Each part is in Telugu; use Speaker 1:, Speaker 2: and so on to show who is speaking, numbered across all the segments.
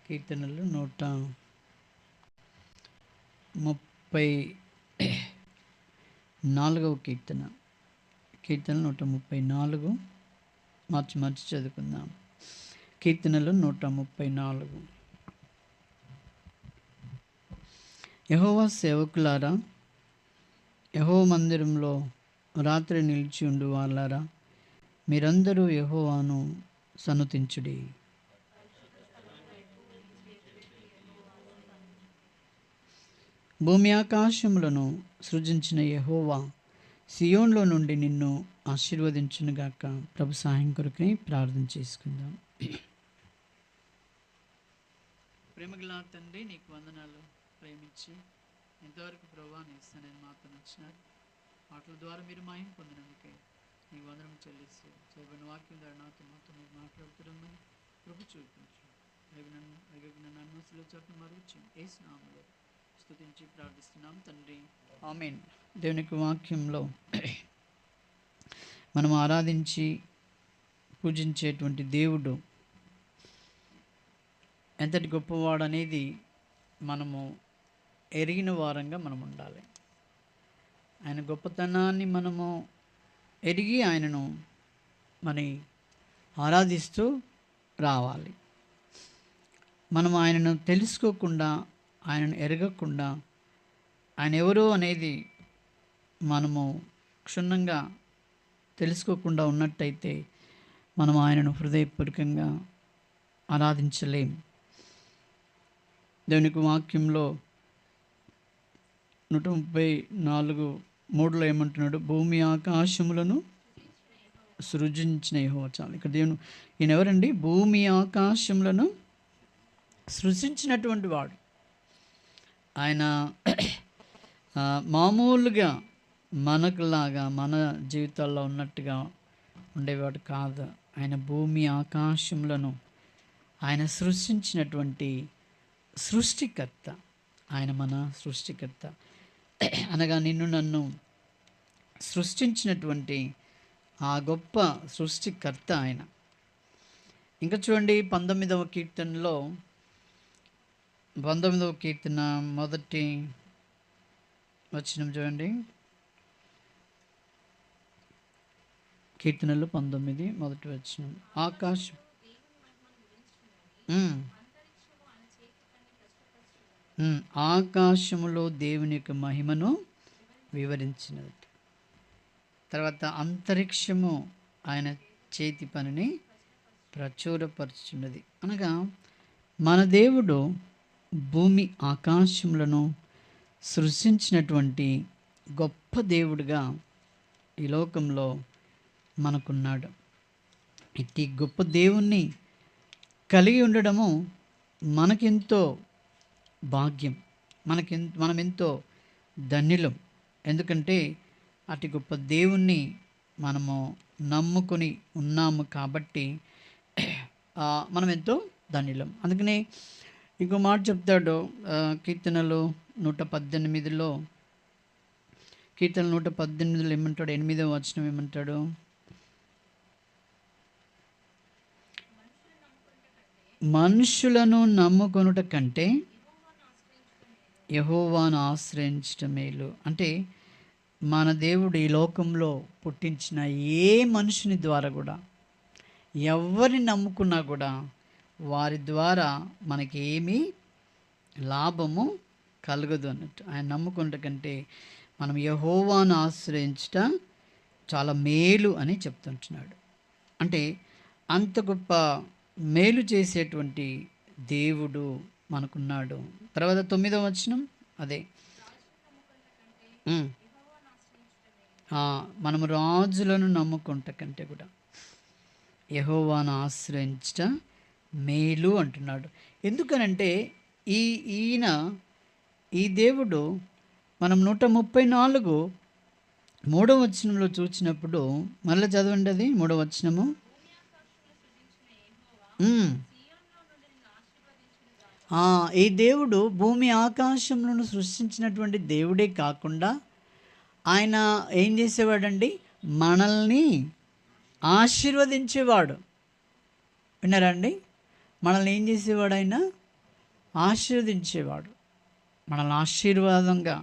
Speaker 1: కీర్తనలు 134వ కీర్తనలు 134 మార్చి చదువుకుందాం. కీర్తనలు 134. యెహోవా సేవకులారా, యెహోవా మందిరంలో రాత్రి నిలిచి ఉండు వాళ్ళారా, మీరందరూ యెహోవాను సన్నుతించుడి. భూమి ఆకాశములను సృజించిన యెహోవా సియోన్లో నుండి నిన్ను ఆశీర్వదించునుగాక. ప్రభు సహాయం కొరకై ప్రార్థన చేసుకుందాం. ప్రేమగల తండ్రి, నీకు వందనాలు. ప్రేమించి ఇంతవరకు ప్రభా నీ ఇస్తానని మాతో నచ్చినారు. మాటల ద్వారా మీరు మహిమ పొందినందుకే నీకు వందనం చెల్లిస్తూ చదివిన వాక్యం ద్వారా నాతో మీరు మాట్లాడుతున్నామని ప్రభు చూపించు. నన్ను చోట్ల మరుగుచ్చు యేసు నామములో స్తుతించి ప్రార్థిస్తున్నాం తండ్రి, ఆమేన్. దేవునికి వాక్యంలో మనం ఆరాధించి పూజించేటువంటి దేవుడు ఎంతటి గొప్పవాడు అనేది మనము ఎరిగిన వారంగా మనం ఉండాలి. ఆయన గొప్పతనాన్ని మనము ఎరిగి ఆయనను ఆరాధిస్తూ రావాలి. మనం ఆయనను తెలుసుకోకుండా, ఆయనను ఎరగకుండా, ఆయన ఎవరో అనేది మనము క్షుణ్ణంగా తెలుసుకోకుండా ఉన్నట్టయితే మనం ఆయనను హృదయపూర్వకంగా ఆరాధించలేం. దేవునికి వాక్యంలో 134:3 ఏమంటున్నాడు? భూమి ఆకాశములను సృజించిన యెహోవా. చాలు. ఇక్కడ దేవుని ఈయన ఎవరండి? భూమి ఆకాశములను సృజించినటువంటి వాడు. ఆయన మామూలుగా మనకులాగా మన జీవితాల్లో ఉన్నట్టుగా ఉండేవాడు కాదు. ఆయన భూమి ఆకాశములను ఆయన సృష్టించినటువంటి సృష్టికర్త. ఆయన మన సృష్టికర్త అనగా నిన్ను నన్ను సృష్టించినటువంటి ఆ గొప్ప సృష్టికర్త ఆయన. ఇంకా చూడండి 19వ కీర్తనలో 19వ కీర్తన మొదటి వచనం చూడండి. కీర్తనలు 19 మొదటి వచనం. ఆకాశములో దేవుని యొక్క మహిమను వివరించినది. తర్వాత అంతరిక్షము ఆయన చేతి పనిని ప్రచురపరుచున్నది. అనగా మన దేవుడు భూమి ఆకాశములను సృష్టించినటువంటి గొప్ప దేవుడుగా ఈ లోకంలో మనకున్నాడు. ఇట్టి గొప్ప దేవుణ్ణి కలిగి ఉండడము మనకెంతో భాగ్యం, మనమెంతో ధన్యులం. ఎందుకంటే అతి గొప్ప దేవుణ్ణి మనము నమ్ముకొని ఉన్నాము కాబట్టి మనం ఎంతో ధన్యులం. అందుకనే ఇంకో మాట చెప్తాడు కీర్తనలు 118లో. కీర్తనలు 118లో ఏమంటాడు? 8వ వచనం ఏమంటాడు? మనుషులను నమ్ముకొనుట కంటే యెహోవాను ఆశ్రయించటం మేలు. అంటే మన దేవుడు ఈ లోకంలో పుట్టించిన ఏ మనుషుని ద్వారా కూడా, ఎవరిని నమ్ముకున్నా కూడా వారి ద్వారా మనకి ఏమీ లాభము కలగదు అన్నట్టు. ఆయన నమ్ముకున్నట కంటే మనం యెహోవాను ఆశ్రయించట చాలా మేలు అని చెప్తుంటున్నాడు. అంటే అంత గొప్ప మేలు చేసేటువంటి దేవుడు మనకున్నాడు. తర్వాత 9వ వచనం అదే, మనము రాజులను నమ్ముకుంట కంటే కూడా యెహోవాను ఆశ్రయించట మేలు అంటున్నాడు. ఎందుకనంటే ఈయన ఈ దేవుడు మనం 134 3వ వచనంలో చూసినప్పుడు, మళ్ళీ చదవండి అది 3వ వచనము. ఈ దేవుడు భూమి ఆకాశములను సృష్టించినటువంటి దేవుడే కాకుండా ఆయన ఏం చేసేవాడండి? మనల్ని ఆశీర్వదించేవాడు. విన్నారా అండి? మనల్ని ఏం చేసేవాడు? ఆయన ఆశీర్వదించేవాడు, మనల్ని ఆశీర్వాదంగా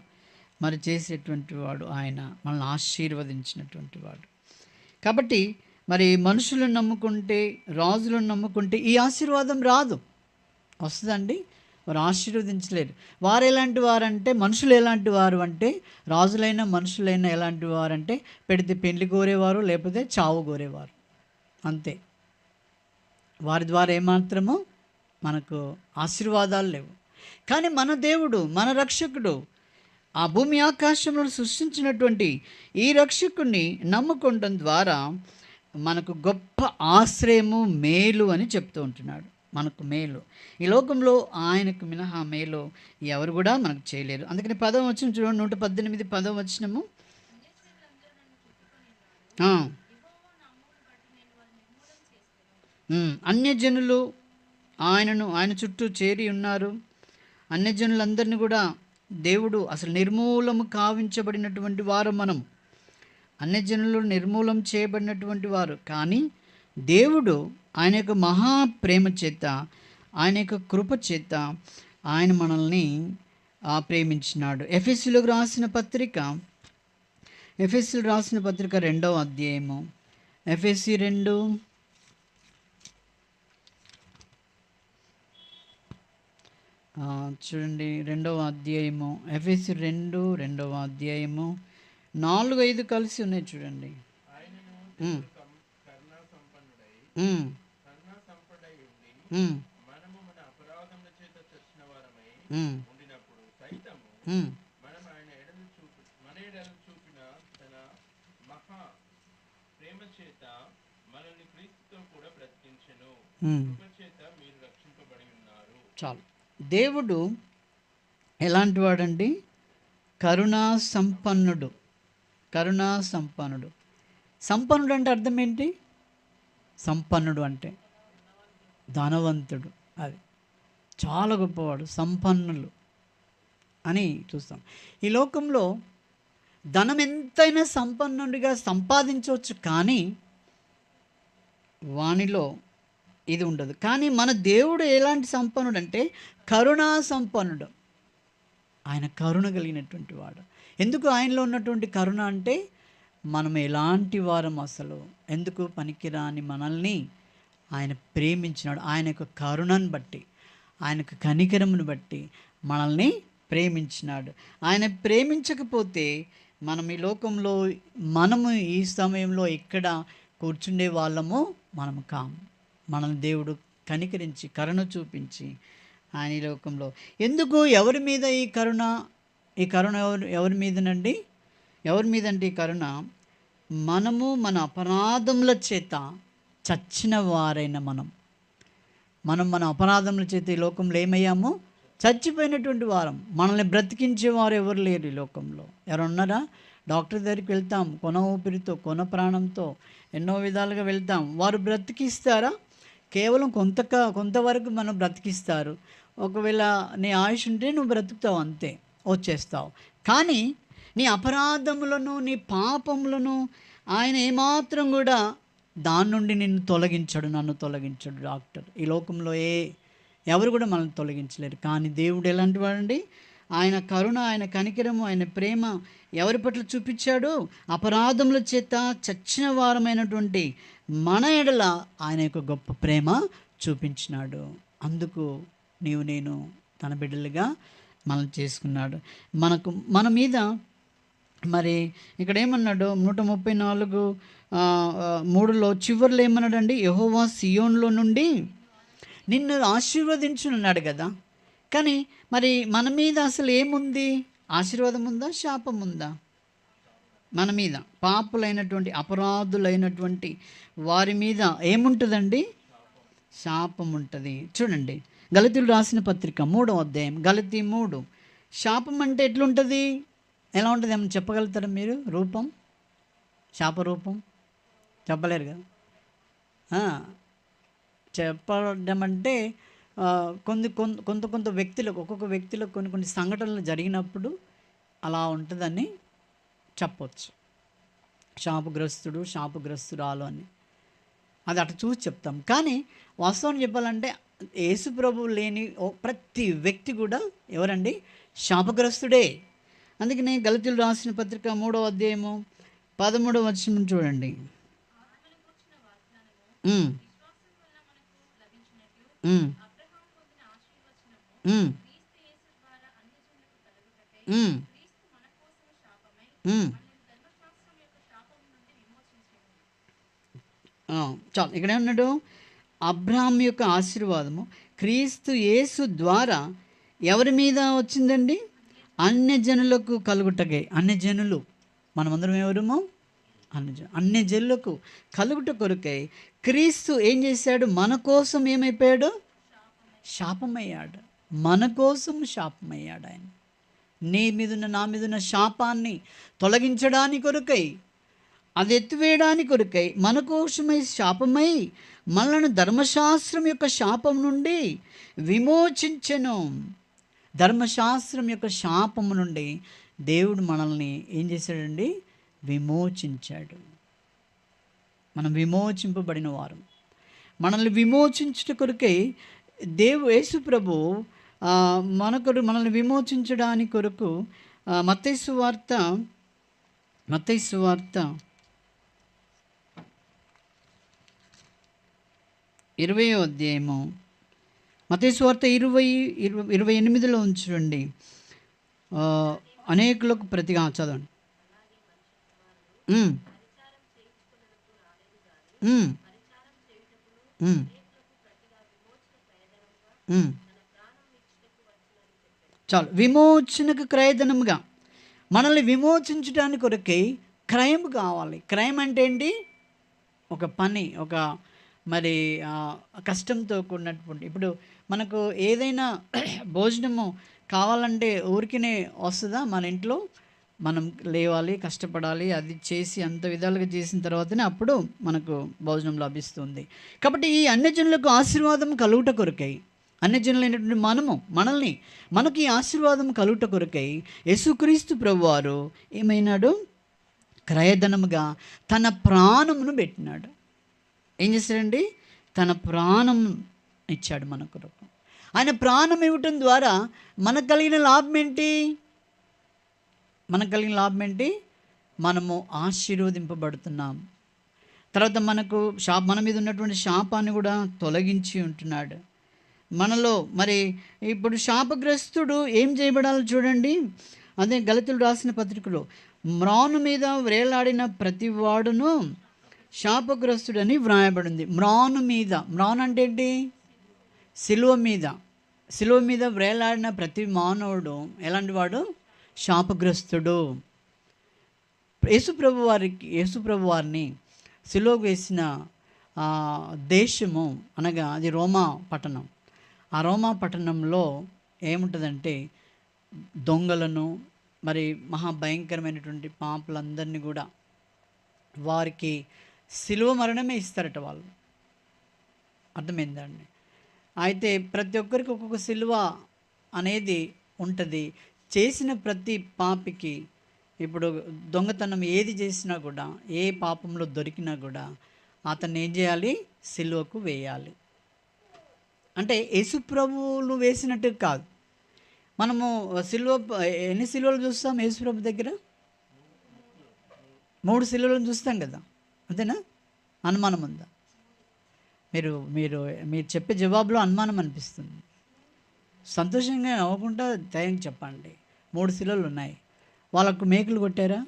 Speaker 1: మరి చేసేటువంటి వాడు ఆయన, మనల్ని ఆశీర్వదించినటువంటి వాడు. కాబట్టి మరి మనుషులను నమ్ముకుంటే, రాజులను నమ్ముకుంటే ఈ ఆశీర్వాదం రాదు. వస్తుందండి? వారు ఆశీర్వదించలేరు. వారు ఎలాంటి వారంటే, మనుషులు ఎలాంటి వారు అంటే, రాజులైన మనుషులైన ఎలాంటి వారంటే, పెడితే పెళ్లి కోరేవారు, లేకపోతే చావు కోరేవారు, అంతే. వారి ద్వారా ఏమాత్రమో మనకు ఆశీర్వాదాలు లేవు. కానీ మన దేవుడు, మన రక్షకుడు, ఆ భూమి ఆకాశములను సృష్టించినటువంటి ఈ రక్షకుడిని నమ్ముకోవడం ద్వారా మనకు గొప్ప ఆశ్రయము, మేలు అని చెప్తూ ఉంటున్నాడు. మనకు మేలు, ఈ లోకంలో ఆయనకు మినహా మేలు ఎవరు కూడా మనకు చేయలేరు. అందుకని 10వ వచనం చూడండి, 118 10వ వచనము. అన్యజనులు ఆయన చుట్టూ చేరి ఉన్నారు. అన్యజనులందరినీ కూడా దేవుడు అసలు నిర్మూలము కావించబడినటువంటి వారు మనం. అన్యజనులు నిర్మూలం చేయబడినటువంటి వారు. కానీ దేవుడు ఆయన యొక్క మహాప్రేమ చేత, ఆయన యొక్క కృప చేత ఆయన మనల్ని ప్రేమించినాడు. ఎఫెసీయులకు రాసిన పత్రిక 2వ అధ్యాయము, ఎఫెసీ 2 చూడండి, 2వ అధ్యాయము, ఎఫెసీ 2వ అధ్యాయము 4-5 కలిసి ఉన్నాయి చూడండి. చాలు. దేవుడు ఎలాంటి వాడండి? కరుణా సంపన్నుడు. కరుణా సంపన్నుడు. సంపన్నుడు అంటే అర్థం ఏంటి? సంపన్నుడు అంటే ధనవంతుడు. అది చాలా గొప్పవాడు. సంపన్నులు అని చూస్తాం. ఈ లోకంలో ధనం ఎంతైనా సంపన్నుడిగా సంపాదించవచ్చు, కానీ వానిలో ఇది ఉండదు. కానీ మన దేవుడు ఎలాంటి సంపన్నుడు అంటే కరుణా సంపన్నుడు. ఆయన కరుణ కలిగినటువంటి వాడు. ఎందుకు ఆయనలో ఉన్నటువంటి కరుణ అంటే, మనం ఎలాంటి వారం, అసలు ఎందుకు పనికిరాని మనల్ని ఆయన ప్రేమించినాడు. ఆయన యొక్క కరుణను బట్టి, ఆయన యొక్క కనికరమును బట్టి మనల్ని ప్రేమించినాడు. ఆయన ప్రేమించకపోతే మనం ఈ లోకంలో, మనము ఈ సమయంలో ఇక్కడ కూర్చుండే వాళ్ళము మనము కాము. మనల్ని దేవుడు కనికరించి, కరుణ చూపించి ఆయన ఈ లోకంలో ఎందుకు, ఎవరి మీద ఈ కరుణ? ఈ కరుణ ఎవరి మీదనండి? ఎవరి మీదంటే ఈ కరుణ? మనము మన అపరాధముల చేత చచ్చిన వారైన మనం మన అపరాధముల చేత ఈ లోకంలో ఏమయ్యాము? చచ్చిపోయినటువంటి వారం. మనల్ని బ్రతికించేవారు ఎవరు లేరు ఈ లోకంలో. ఎవరు ఉన్నారా? డాక్టర్ దగ్గరికి వెళ్తాం, కొన ఊపిరితో, కొన ప్రాణంతో, ఎన్నో విధాలుగా వెళ్తాం. వారు బ్రతికిస్తారా? కేవలం కొంతవరకు మనం బ్రతికిస్తారు. ఒకవేళ నీ ఆయుష్ ఉంటే నువ్వు బ్రతుకుతావు, అంతే, వచ్చేస్తావు. కానీ నీ అపరాధములను, నీ పాపములను ఆయన ఏమాత్రం కూడా దాని నుండి నిన్ను తొలగించడు, నన్ను తొలగించడు డాక్టర్. ఈ లోకంలో ఎవరు కూడా మనల్ని తొలగించలేరు. కానీ దేవుడు ఎలాంటి వాడండి? ఆయన కరుణ, ఆయన కనికరము, ఆయన ప్రేమ ఎవరి పట్ల చూపించాడు? అపరాధముల చేత చచ్చిన వారమైనటువంటి మన ఎడల ఆయన యొక్క గొప్ప ప్రేమ చూపించినాడు. అందుకు నీవు నేను తన బిడ్డలుగా మనం చేసుకున్నాడు. మన మీద మరి ఇక్కడ ఏమన్నాడు? 134:3 చివరిలో ఏమన్నాడండి? యెహోవా సియోన్లో నుండి నిన్ను ఆశీర్వదించున్నాడు కదా. కానీ మరి మన మీద అసలు ఏముంది? ఆశీర్వాదం ఉందా? శాపం ఉందా? మన మీద పాపులైనటువంటి, అపరాధులైనటువంటి వారి మీద ఏముంటుందండి? శాపం ఉంటుంది. చూడండి, గలతీయులు రాసిన పత్రిక 3వ అధ్యాయం, గలతీ 3. శాపం అంటే ఎట్లుంటుంది? ఎలా ఉంటుంది? ఏమన్నా చెప్పగలుగుతారా మీరు? రూపం, శాపరూపం చెప్పలేరు కదా. చెప్పడం అంటే కొంత వ్యక్తులకు, ఒక్కొక్క వ్యక్తులకు కొన్ని సంఘటనలు జరిగినప్పుడు అలా ఉంటుందని చెప్పవచ్చు. శాపగ్రస్తుడు, శాపగ్రస్తురాలు అని. అది అట్లా చూసి చెప్తాం. కానీ వాస్తవం చెప్పాలంటే యేసు ప్రభువు లేని ప్రతి వ్యక్తి కూడా ఎవరండి? శాపగ్రస్తుడే. అందుకని గలతీయులు రాసిన పత్రిక 3వ అధ్యాయము 13వ వచనం చూడండి. చాలు, ఇక్కడ ఏమన్నాడు? అబ్రహాం యొక్క ఆశీర్వాదము క్రీస్తు యేసు ద్వారా ఎవరి మీద వచ్చిందండి? అన్యజనులకు కలుగుటకే. అన్యజనులు మనమందరం ఎవరము? అన్యజనులకు కలుగుట కొరకై క్రీస్తు ఏం చేశాడు? మన కోసం ఏమైపోయాడు? శాపమయ్యాడు. మన కోసం శాపమయ్యాడు ఆయన. నీ మీదున్న నా మీదున్న శాపాన్ని తొలగించడానికి కొరకై, అది ఎత్తివేయడానికి కొరకై మన కోసమై శాపమై మనల్ని ధర్మశాస్త్రం యొక్క శాపం నుండి విమోచించెను. ధర్మశాస్త్రం యొక్క శాపము నుండి దేవుడు మనల్ని ఏం చేశాడండి? విమోచించాడు. మనం విమోచింపబడిన వారు. మనల్ని విమోచించుట కొరకై యేసు ప్రభు మనల్ని విమోచించడానికి కొరకు మత్తయి సువార్త 20వ అధ్యాయము, మత్తయి సువార్త 28లో ఉంచండి. అనేకులకు ప్రతిగా చదవండి. చాలు, విమోచనకు క్రయధనముగా మనల్ని విమోచించడానికి కొరకై క్రయం కావాలి. క్రయం అంటే ఏంటి? ఒక పని, ఒక మరి కష్టంతో కూడినటువంటి. ఇప్పుడు మనకు ఏదైనా భోజనము కావాలంటే ఊరికినే వస్తుందా? మన ఇంట్లో మనం లేవాలి, కష్టపడాలి, అది చేసి అంత విధాలుగా చేసిన తర్వాతనే అప్పుడు మనకు భోజనం లభిస్తుంది. కాబట్టి ఈ అన్యజనులకు ఆశీర్వాదం కలుగుట కొరకై, అన్యజనులైనటువంటి మనకి ఆశీర్వాదం కలుగుట కొరకై యేసుక్రీస్తు ప్రభువారు ఏమైనాడు? క్రయధనముగా తన ప్రాణమును పెట్టినాడు. ఏం చేశాడండి? తన ప్రాణం ఇచ్చాడు మన కొరకు. ఆయన ప్రాణం ఇవ్వటం ద్వారా మనకు కలిగిన లాభం ఏంటి? మనము ఆశీర్వదింపబడుతున్నాం. తర్వాత మన మీద ఉన్నటువంటి శాపాన్ని కూడా తొలగించి ఉంటున్నాడు. మనలో మరి ఇప్పుడు శాపగ్రస్తుడు ఏం చేయబడాలో చూడండి. అదే గలతీయులు రాసిన పత్రికలో, మ్రాను మీద వ్రేలాడిన ప్రతి వాడును శాపగ్రస్తుడని వ్రాయబడింది. మ్రాను అంటే ఏంటి? సిలువ మీద వ్రేలాడిన ప్రతి మానవుడు ఎలాంటి వాడు? శాపగ్రస్తుడు. యేసుప్రభు వారిని సిలువకు వేసిన దేశము అనగా అది రోమా పట్టణం. ఆ రోమా పట్టణంలో ఏముంటుందంటే దొంగలను, మరి మహాభయంకరమైనటువంటి పాపులందరినీ కూడా వారికి సిలువ మరణమే ఇస్తారట వాళ్ళు. అర్థమైందండి? అయితే ప్రతి ఒక్కరికి ఒక్కొక్క సిలువ అనేది ఉంటుంది. చేసిన ప్రతి పాపికి, ఇప్పుడు దొంగతనం ఏది చేసినా కూడా, ఏ పాపంలో దొరికినా కూడా అతన్ని ఏం చేయాలి? సిలువకు వేయాలి. అంటే యేసు ప్రభువులు వేసినట్టు కాదు. మనము ఎన్ని సిలువలు చూస్తాం యేసు ప్రభు దగ్గర? 3 సిలువలను చూస్తాం కదా, అంతేనా? అనుమానం ఉందా? మీరు చెప్పే జవాబులో అనుమానం అనిపిస్తుంది. సంతోషంగా నవ్వకుండా ధైర్యం చెప్పండి. 3 సిలువలు ఉన్నాయి. వాళ్ళకు మేకులు కొట్టారా?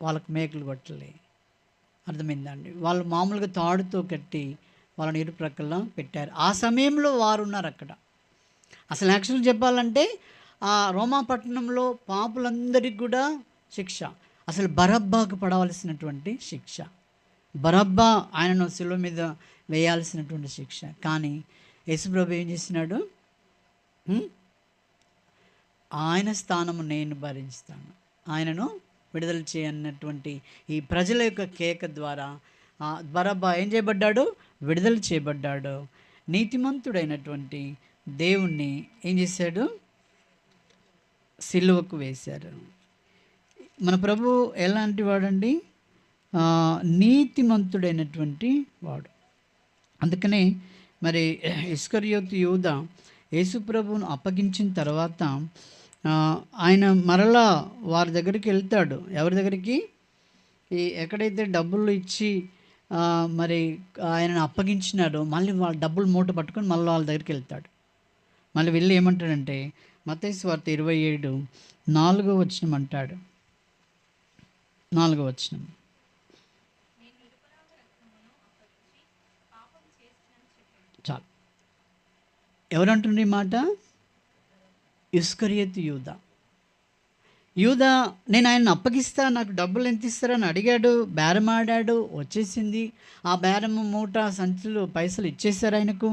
Speaker 1: వాళ్ళకు మేకులు కొట్టలే. అర్థమైందండి? వాళ్ళు మామూలుగా తాడుతో కట్టి వాళ్ళని ఇరు ప్రక్కల పెట్టారు. ఆ సమయంలో వారు ఉన్నారు అక్కడ. అసలు యాక్చువల్గా చెప్పాలంటే ఆ రోమా పట్టణంలో పాపులందరికీ కూడా శిక్ష, అసలు బరబ్బాకు పడవలసినటువంటి శిక్ష. బరబ్బా ఆయనను సిలువ మీద వేయాల్సినటువంటి శిక్ష. కానీ యేసుప్రభు ఏం చేసినాడు? ఆయన స్థానము నేను భరిస్తాను, ఆయనను విడుదల చేయన్నటువంటి ఈ ప్రజల యొక్క కేక ద్వారా బరబ్బా ఏం చేయబడ్డాడు? విడుదల చేయబడ్డాడు. నీతిమంతుడైనటువంటి దేవుణ్ణి ఏం చేశాడు? సిలువకు వేశారు. మన ప్రభు ఎలాంటి వాడండి?
Speaker 2: నీతిమంతుడైనటువంటి వాడు. అందుకనే మరి ఇస్కరియోతు యూదా యేసుప్రభువును అప్పగించిన తర్వాత ఆయన మరలా వారి దగ్గరికి వెళ్తాడు. ఎవరి దగ్గరికి? ఎక్కడైతే డబ్బులు ఇచ్చి మరి ఆయనను అప్పగించినాడో మళ్ళీ వాళ్ళ డబ్బులు మూట పట్టుకొని మళ్ళీ వాళ్ళ దగ్గరికి వెళ్తాడు. మళ్ళీ వెళ్ళి ఏమంటాడంటే మత్తయి సువార్త 27:4 వచనం అంటాడు. 4 వచనం. చాలు. ఎవరంటుండే ఈ మాట? ఇస్కరియోతు యూదా. యూదా నేను ఆయన్ని అప్పగిస్తా, నాకు డబ్బులు ఎంత ఇస్తారని అడిగాడు, బేరమాడాడు, వచ్చేసింది. ఆ బేరము మూట సంచులు పైసలు ఇచ్చేశారు ఆయనకు.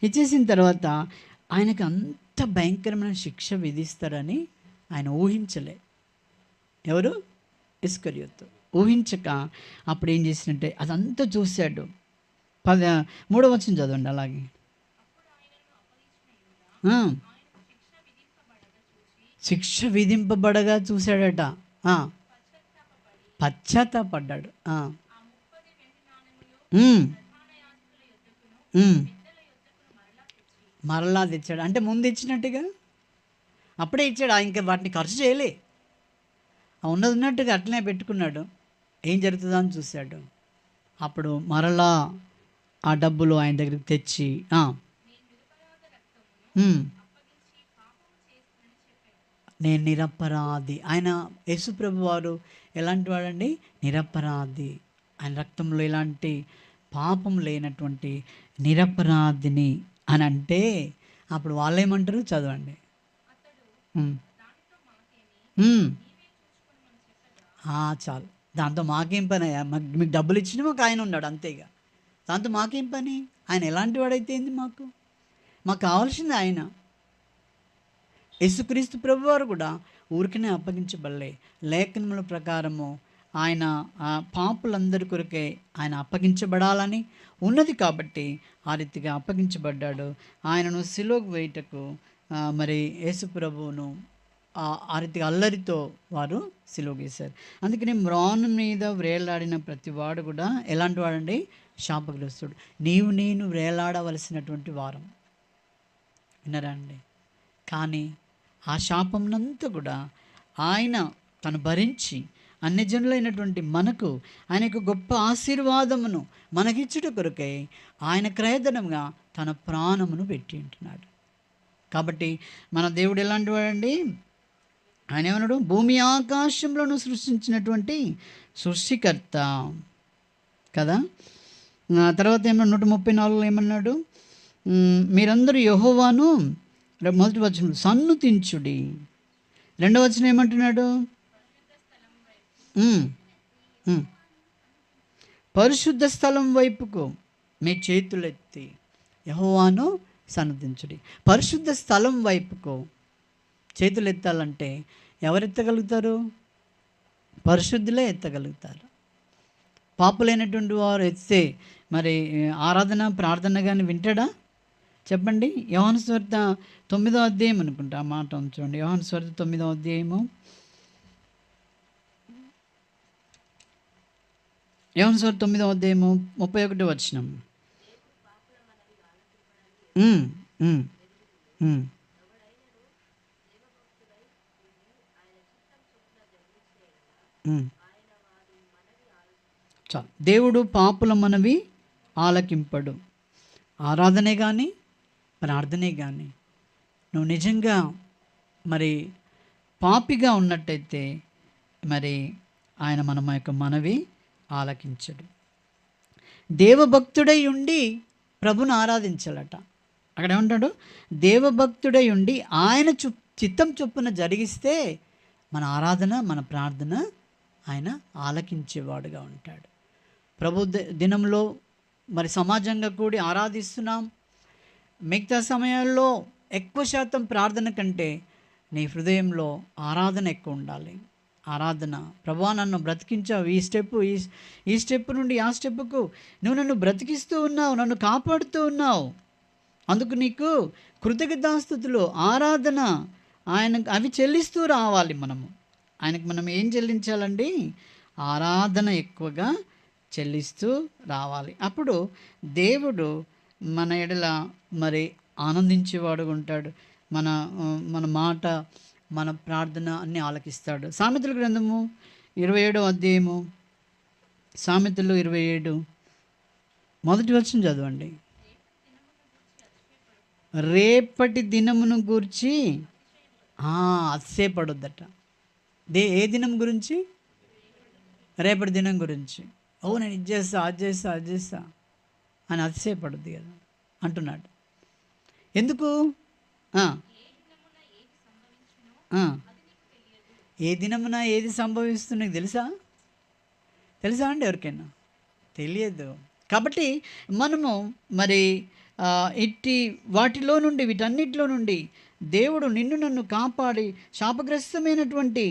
Speaker 2: ఇచ్చేసిన తర్వాత ఆయనకు అంత భయంకరమైన శిక్ష విధిస్తారని ఆయన ఊహించలే. ఎవరు? ఇస్కరియోతు. ఊహించక అప్పుడు ఏం చేసినట్టే అదంతా చూశాడు. 3వ వచనం చదవండి. అలాగే శిక్ష విధింపబడగా చూశాడట. పశ్చాత్తాపడ్డాడు. మరలా తెచ్చాడు. అంటే ముందు ఇచ్చినట్టుగా అప్పుడే ఇచ్చాడు. ఇంకా వాటిని ఖర్చు చేయలే. ఉన్నట్టుగా అట్లనే పెట్టుకున్నాడు. ఏం జరుగుతుందో అని చూశాడు. అప్పుడు మరలా ఆ డబ్బులు ఆయన దగ్గరికి తెచ్చి నేను నిరపరాధి. ఆయన యేసుప్రభు వారు ఎలాంటి వాడండి? నిరపరాధి. ఆయన రక్తంలో ఎలాంటి పాపం లేనటువంటి నిరపరాధిని అని అంటే అప్పుడు వాళ్ళు ఏమంటారు? చదవండి. చాలు. దాంతో మాకేం పని అయ్యా? మీకు డబ్బులు ఇచ్చిన మాకు ఆయన ఉన్నాడు అంతేగా. దాంతో మాకేం పని? ఆయన ఎలాంటి వాడైతే ఏంది? మాకు కావాల్సింది ఆయన. యేసుక్రీస్తు ప్రభువారు కూడా ఊరికనే అప్పగించబడలే. లేఖనముల ప్రకారము ఆయన పాపులందరి కొరకే ఆయన అప్పగించబడాలని ఉన్నది కాబట్టి ఆ రీతిగా అప్పగించబడ్డాడు. ఆయనను సిలువకు వేయుటకు మరి యేసు ప్రభువును ఆ రీతిగా అల్లరితో వారు సిలువ వేశారు. అందుకని మ్రాను మీద వ్రేలాడిన ప్రతి వాడు కూడా ఎలాంటి వాడండి? శాపగ్రస్తుడు. నీవు నేను వ్రేలాడవలసినటువంటి వారం. విన్నారా అండి? కానీ ఆ శాపంనంతా కూడా ఆయన తను భరించి అన్యజనులైనటువంటి మనకు ఆయనకు గొప్ప ఆశీర్వాదమును మనకిచ్చుట కొరకై ఆయన క్రయధనంగా తన ప్రాణమును పెట్టి ఉంటున్నాడు. కాబట్టి మన దేవుడు ఎలాంటి వాడండి? ఆయన ఏమన్నాడు? భూమి ఆకాశంలోనూ సృష్టించినటువంటి సృష్టికర్త కదా. తర్వాత ఏమన్నా 134 ఏమన్నాడు? మీరందరూ యెహోవాను, మొదటి వచనం సన్నుతించుడి. 2వ వచనం ఏమంటున్నాడు? పరిశుద్ధ స్థలం వైపుకు మీ చేతులెత్తి యెహోవాను సన్నుతించుడి. పరిశుద్ధ స్థలం వైపుకు చేతులు ఎత్తాలంటే ఎవరు ఎత్తగలుగుతారు? పరిశుద్ధులే ఎత్తగలుగుతారు. పాపులైనటువంటి వారు ఎత్తే మరి ఆరాధన ప్రార్థన కానీ వింటాడా? చెప్పండి. యోహాను సువార్త 9వ అధ్యాయం అనుకుంటా ఆ మాట ఉంచండి. యోహాను సువార్త 9వ అధ్యాయము, యోహాను సువార్త 9వ అధ్యాయము 31వ వచనం. చాలు. దేవుడు పాపుల మనవి ఆలకింపడు. ఆరాధనే కానీ ప్రార్థనే కానీ నువ్వు నిజంగా మరి పాపిగా ఉన్నట్టయితే మరి ఆయన మన యొక్క మనవి ఆలకించడు. దేవభక్తుడై ఉండి ప్రభుని ఆరాధించాలట. అక్కడ ఏమంటాడు? దేవభక్తుడై ఉండి ఆయన చిత్తం చొప్పున జరిగిస్తే మన ఆరాధన మన ప్రార్థన ఆయన ఆలకించేవాడుగా ఉంటాడు. ప్రభు దినంలో మరి సమాజంగా కూడి ఆరాధిస్తున్నాం. మిగతా సమయాల్లో ఎక్కువ శాతం ప్రార్థన కంటే నీ హృదయంలో ఆరాధన ఎక్కువ ఉండాలి. ఆరాధన. ప్రభువా నన్ను బ్రతికించావు, ఈ స్టెప్ నుండి ఆ స్టెప్పుకు నువ్వు నన్ను బ్రతికిస్తూ ఉన్నావు, నన్ను కాపాడుతూ ఉన్నావు, అందుకు నీకు కృతజ్ఞతాస్తుతులు ఆరాధన ఆయన అవి చెల్లిస్తూ రావాలి. ఆయనకు మనం ఏం చెల్లించాలండి? ఆరాధన ఎక్కువగా చెల్లిస్తూ రావాలి. అప్పుడు దేవుడు మన ఎడల మరి ఆనందించేవాడుగా ఉంటాడు. మన మన మాట, మన ప్రార్థన అన్నీ ఆలకిస్తాడు. సామెతల గ్రంథము 27వ అధ్యాయము, సామెతలు 27 మొదటి వచనం చదవండి. రేపటి దినమును గూర్చి అతిశయపడొద్దట. ఏ దినం గురించి? రేపటి దినం గురించి. నేను ఇది చేస్తా, అది చేస్తా, అది చేస్తా అని అతిశయపడద్దు కదా అంటున్నాడు. ఎందుకు? ఏ దినమున ఏది సంభవిస్తుందో నీకు తెలుసా అండి? ఎవరికైనా తెలియదు. కాబట్టి మనము మరి ఇట్టి వాటిలో నుండి, వీటన్నిటిలో నుండి దేవుడు నిన్ను నన్ను కాపాడి శాపగ్రస్తమైనటువంటి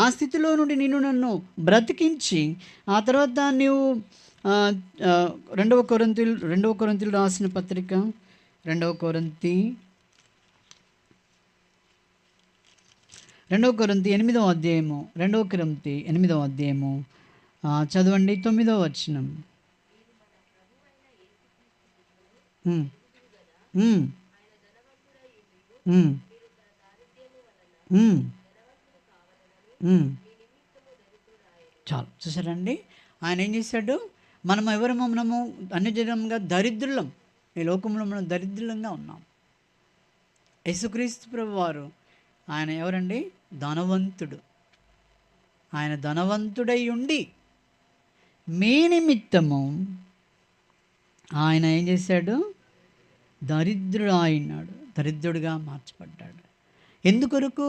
Speaker 2: ఆ స్థితిలో నుండి నిన్ను నన్ను బ్రతికించి, ఆ తర్వాత నీవు 2 కొరింథీయులు రాసిన పత్రిక 2 కొరింథీ 8వ అధ్యాయము 2 కొరింథీ 8వ అధ్యాయము చదవండి 9వ వచనం. చాలు, చూసారండి. ఆయన ఏం చేశాడు? మనము అన్యజనంగా దరిద్రులం. ఈ లోకంలో మనం దరిద్రులంగా ఉన్నాం. యేసుక్రీస్తు ప్రభువారు ఆయన ఎవరండి? ధనవంతుడు. ఆయన ధనవంతుడై ఉండి మీ నిమిత్తము ఆయన ఏం చేశాడు? దరిద్రుడు అయినాడు, దరిద్రుడిగా మార్చబడ్డాడు. ఎందుకొరకు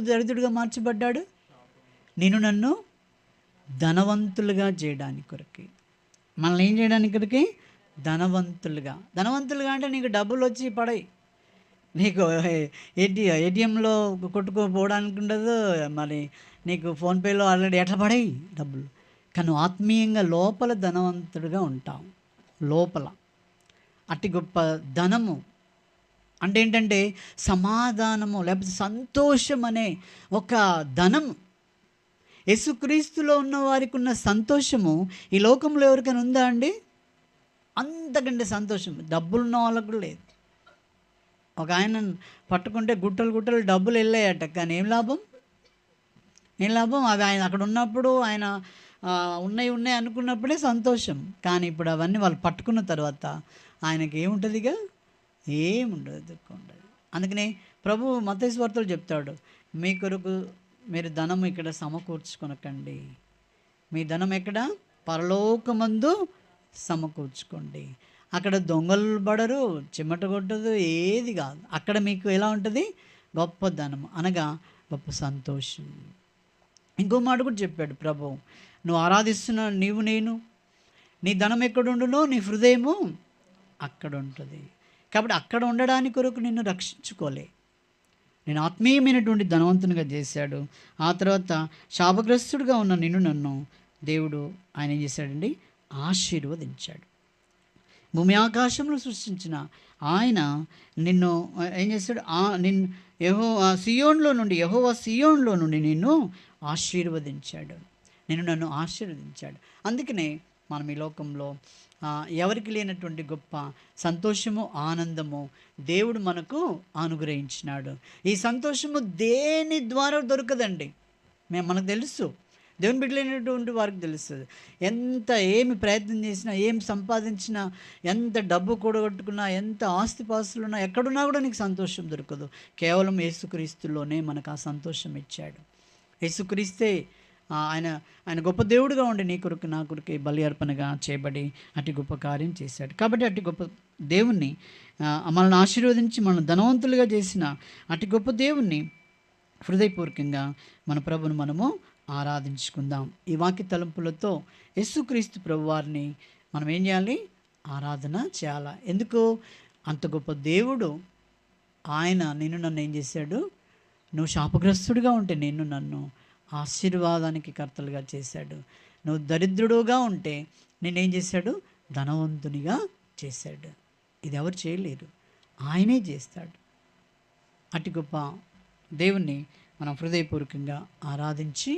Speaker 2: దరిద్రుడిగా మార్చబడ్డాడు? నేను నన్ను ధనవంతులుగా చేయడానికి కొరకి. మనల్ని ఏం చేయడానికి కొరకి? ధనవంతులుగా అంటే నీకు డబ్బులు వచ్చి పడాయి, నీకు ఏటీఎంలో కొట్టుకోపోవడానికి ఉండదు, మరి నీకు ఫోన్పేలో ఆల్రెడీ ఎట్లా పడాయి డబ్బులు. కానీ ఆత్మీయంగా లోపల ధనవంతుడిగా ఉంటాం. లోపల అతి గొప్ప ధనము అంటే ఏంటంటే సమాధానము, లేకపోతే సంతోషం అనే ఒక ధనము. యేసుక్రీస్తులో ఉన్న వారికి ఉన్న సంతోషము ఈ లోకంలో ఎవరికైనా ఉందా అండి? అంతకంటే సంతోషం డబ్బులున్న వాళ్ళకు లేదు. ఒక ఆయన పట్టుకుంటే గుట్టలు డబ్బులు వెళ్ళాయట, కానీ ఏం లాభం? అవి ఆయన అక్కడ ఉన్నప్పుడు ఆయన ఉన్నాయి అనుకున్నప్పుడే సంతోషం. కానీ ఇప్పుడు అవన్నీ వాళ్ళు పట్టుకున్న తర్వాత ఆయనకి ఏముంటుందిగా? ఏముండదు, దుఃఖం ఉండదు. అందుకనే ప్రభు మత్తయి సువార్తలో చెప్తాడు, మీ కొరకు మీరు ధనం ఇక్కడ సమకూర్చుకొనకండి, మీ ధనం ఎక్కడ? పరలోకమందు సమకూర్చుకోండి. అక్కడ దొంగలు పడరు, చిమ్మట కొట్టదు, ఏది కాదు. అక్కడ మీకు ఎలా ఉంటుంది? గొప్ప ధనం అనగా గొప్ప సంతోషం. ఇంకో మాట కూడా చెప్పాడు ప్రభు, నువ్వు ఆరాధిస్తున్న నీవు నేను, నీ ధనం ఎక్కడుండునో నీ హృదయము అక్కడ ఉంటుంది. కాబట్టి అక్కడ ఉండడానికి కొరకు నిన్ను రక్షించుకోలే. నేను ఆత్మీయమైనటువంటి ధనవంతునిగా చేశాడు. ఆ తర్వాత శాపగ్రస్తుడిగా ఉన్న నిన్ను నన్ను దేవుడు ఆయన ఏం చేశాడండి? ఆశీర్వదించాడు. భూమి ఆకాశంలో సృష్టించిన ఆయన నిన్ను ఏం చేశాడు? యెహోవా సియోన్లో నుండి నిన్ను ఆశీర్వదించాడు, నన్ను ఆశీర్వదించాడు. అందుకనే మనం ఈ లోకంలో ఎవరికి లేనటువంటి గొప్ప సంతోషము, ఆనందము దేవుడు మనకు అనుగ్రహించినాడు. ఈ సంతోషము దేని ద్వారా దొరకదండి. మనకు తెలుసు, దేవుని బిడ్డలైనటువంటి వారికి తెలుస్తుంది. ఏమి ప్రయత్నం చేసినా, ఏం సంపాదించినా, ఎంత డబ్బు కూడగొట్టుకున్నా, ఎంత ఆస్తిపాస్తులున్నా, ఎక్కడున్నా కూడా నీకు సంతోషం దొరకదు. కేవలం యేసుక్రీస్తులోనే మనకు ఆ సంతోషం ఇచ్చాడు. యేసుక్రీస్తే ఆయన గొప్ప దేవుడుగా ఉండి నీ కొరకు నా కొరకు బలి అర్పణగా చేయబడి అతి గొప్ప కార్యం చేశాడు. కాబట్టి అతి గొప్ప దేవుణ్ణి మనల్ని ఆశీర్వదించి మనల్ని ధనవంతులుగా చేసిన అతి గొప్ప దేవుణ్ణి హృదయపూర్వకంగా మన ప్రభును మనము ఆరాధించుకుందాం. ఈ వాక్య తలంపులతో యేసుక్రీస్తు ప్రభువారిని మనం ఏం చేయాలి? ఆరాధన చేయాలి. ఎందుకు? అంత గొప్ప దేవుడు ఆయన నిన్ను నన్ను ఏం చేశాడు? నువ్వు శాపగ్రస్తుడిగా ఉంటే నన్ను ఆశీర్వాదానికి కర్తలుగా చేశాడు. నువ్వు దరిద్రుడుగా ఉంటే నేనేం చేశాడు? ధనవంతునిగా చేశాడు. ఇది ఎవరు చేయలేరు, ఆయనే చేస్తాడు. అతి గొప్ప దేవుణ్ణి మనం హృదయపూర్వకంగా ఆరాధించి